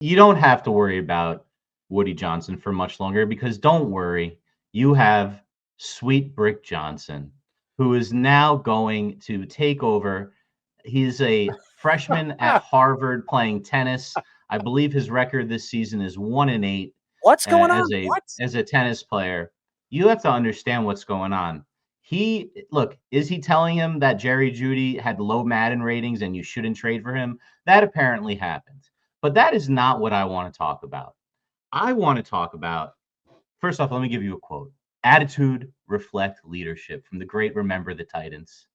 you don't have to worry about Woody Johnson for much longer because don't worry, you have Sweet Brick Johnson, who is now going to take over. He's a freshman at Harvard playing tennis. I believe his record this season is 1-8 What's going on? as a What? as a tennis player. You have to understand what's going on. Is he telling him that Jerry Jeudy had low Madden ratings and you shouldn't trade for him? That apparently happened. But that is not what I want to talk about. I want to talk about, first off, let me give you a quote. Attitude, reflect leadership from the great Remember the Titans.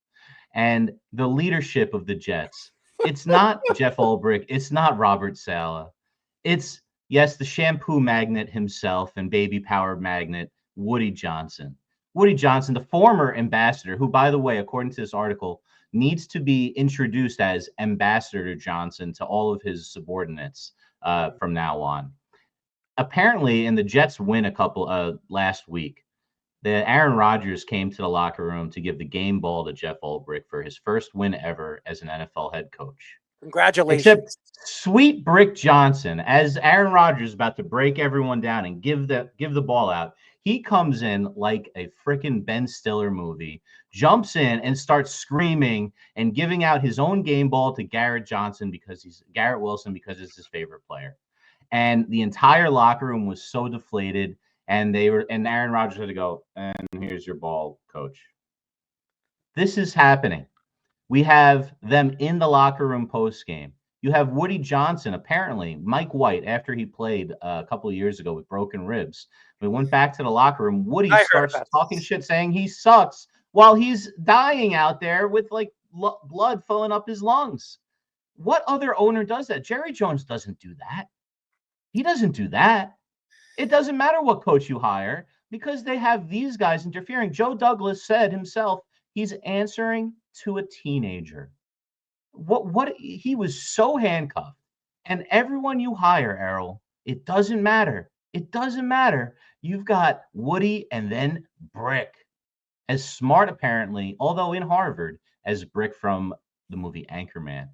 And the leadership of the Jets. It's not Jeff Ulbrich. It's not Robert Saleh. It's, yes, the shampoo magnet himself and baby powered magnet, Woody Johnson. Woody Johnson, the former ambassador, who, by the way, according to this article, needs to be introduced as Ambassador Johnson to all of his subordinates from now on. Apparently, in the Jets win a couple last week, the Aaron Rodgers came to the locker room to give the game ball to Jeff Ulbrich for his first win ever as an NFL head coach. Congratulations. Except Sweet Brick Johnson, as Aaron Rodgers is about to break everyone down and give the ball out, he comes in like a freaking Ben Stiller movie, jumps in and starts screaming and giving out his own game ball to Garrett Wilson because it's his favorite player. And the entire locker room was so deflated. And Aaron Rodgers had to go, and here's your ball, coach. This is happening. We have them in the locker room post game. You have Woody Johnson, apparently, Mike White, after he played a couple of years ago with broken ribs. We went back to the locker room. Woody starts talking shit, saying he sucks while he's dying out there with like blood filling up his lungs. What other owner does that? Jerry Jones doesn't do that. He doesn't do that. It doesn't matter what coach you hire because they have these guys interfering. Joe Douglas said himself he's answering to a teenager. What he was so handcuffed. And everyone you hire, Errol, it doesn't matter. It doesn't matter. You've got Woody and then Brick. As smart, apparently, although in Harvard, as Brick from the movie Anchorman,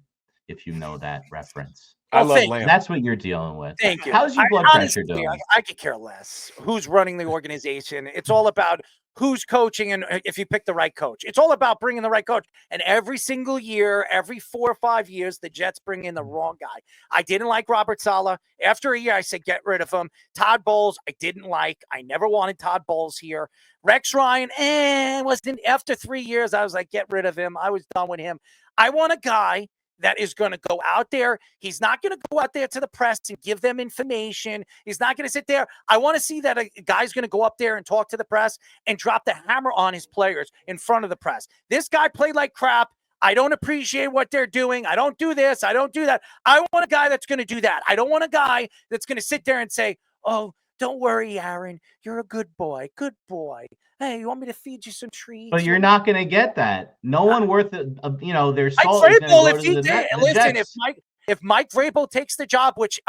if you know that reference. I love Lamb. That's what you're dealing with. Thank you. How's your blood pressure doing? I could care less who's running the organization. It's all about who's coaching and if you pick the right coach. It's all about bringing the right coach. And every single year, every 4 or 5 years, the Jets bring in the wrong guy. I didn't like Robert Saleh. After a year, I said, get rid of him. Todd Bowles, I didn't like. I never wanted Todd Bowles here. Rex Ryan, after 3 years, I was like, get rid of him. I was done with him. I want a guy that is going to go out there. He's not going to go out there to the press and give them information. He's not going to sit there. I want to see that a guy's going to go up there and talk to the press and drop the hammer on his players in front of the press. This guy played like crap. I don't appreciate what they're doing. I don't do this. I don't do that. I want a guy that's going to do that. I don't want a guy that's going to sit there and say, oh, don't worry, Aaron. You're a good boy. Good boy. Hey, you want me to feed you some treats? But you're not going to get that. No one worth their salt Mike is Vrabel, going to go to the listen, Jets. if Mike Vrabel takes the job, which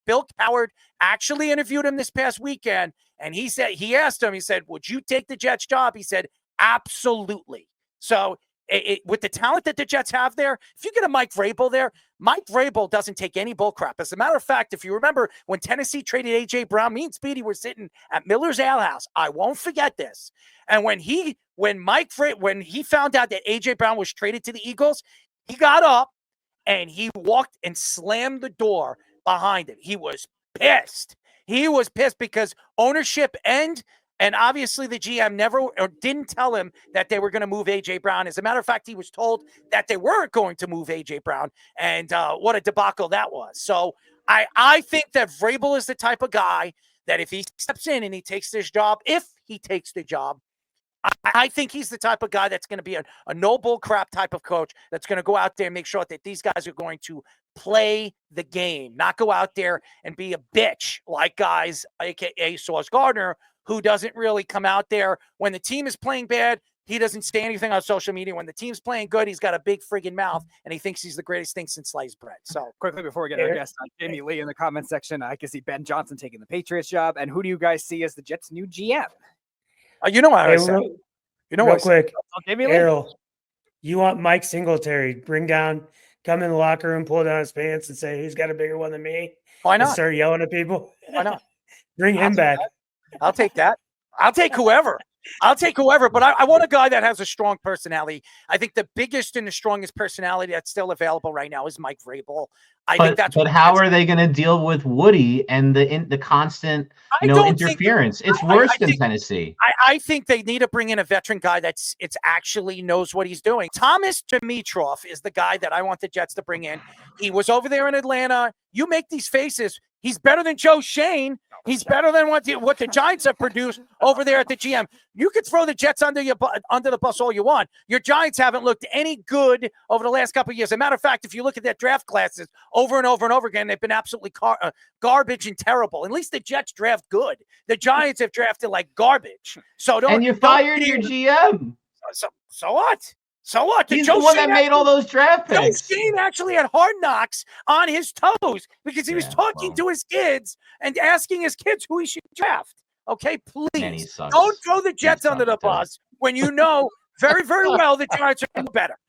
Bill Coward actually interviewed him this past weekend, and he asked him, he said, would you take the Jets job? He said, absolutely. So with the talent that the Jets have there, if you get a Mike Vrabel there, Mike Vrabel doesn't take any bull crap. As a matter of fact, if you remember when Tennessee traded A.J. Brown, me and Speedy were sitting at Miller's Ale House. I won't forget this. And when he found out that A.J. Brown was traded to the Eagles, he got up and he walked and slammed the door behind him. He was pissed. He was pissed because ownership and obviously the GM didn't tell him that they were going to move A.J. Brown. As a matter of fact, he was told that they weren't going to move A.J. Brown, and what a debacle that was. So I think that Vrabel is the type of guy that if he steps in and he takes this job, I think he's the type of guy that's going to be a no bull crap type of coach that's going to go out there and make sure that these guys are going to play the game, not go out there and be a bitch like guys, a.k.a. Sauce Gardner, who doesn't really come out there when the team is playing bad. He doesn't say anything on social media. When the team's playing good, he's got a big friggin' mouth, and he thinks he's the greatest thing since sliced bread. So quickly before we get our guest, Jamie Lee in the comment section, I can see Ben Johnson taking the Patriots job. And who do you guys see as the Jets' new GM? You know what I said. Real quick, Errol, you want Mike Singletary come in the locker room, pull down his pants, and say, who's got a bigger one than me? Why and not? start yelling at people. Why not? Bring him back. I'll take that. I'll take whoever. But I want a guy that has a strong personality. I think the biggest and the strongest personality that's still available right now is Mike Vrabel. I think that's. But how are they going to deal with Woody and the constant interference? It's worse than Tennessee. I think they need to bring in a veteran guy it's actually knows what he's doing. Thomas Dimitroff is the guy that I want the Jets to bring in. He was over there in Atlanta. You make these faces. He's better than Joe Shane. He's better than what the Giants have produced over there at the GM. You could throw the Jets under the bus all you want. Your Giants haven't looked any good over the last couple of years. As a matter of fact, if you look at their draft classes over and over and over again, they've been absolutely garbage and terrible. At least the Jets draft good. The Giants have drafted like garbage. And you fired your GM. So what? So what? He's the one that made all those draft picks. Joe Shane actually had hard knocks on his toes because he was talking to his kids and asking his kids who he should draft. Okay, please don't throw the Jets under the bus when you know very, very well the Giants are better.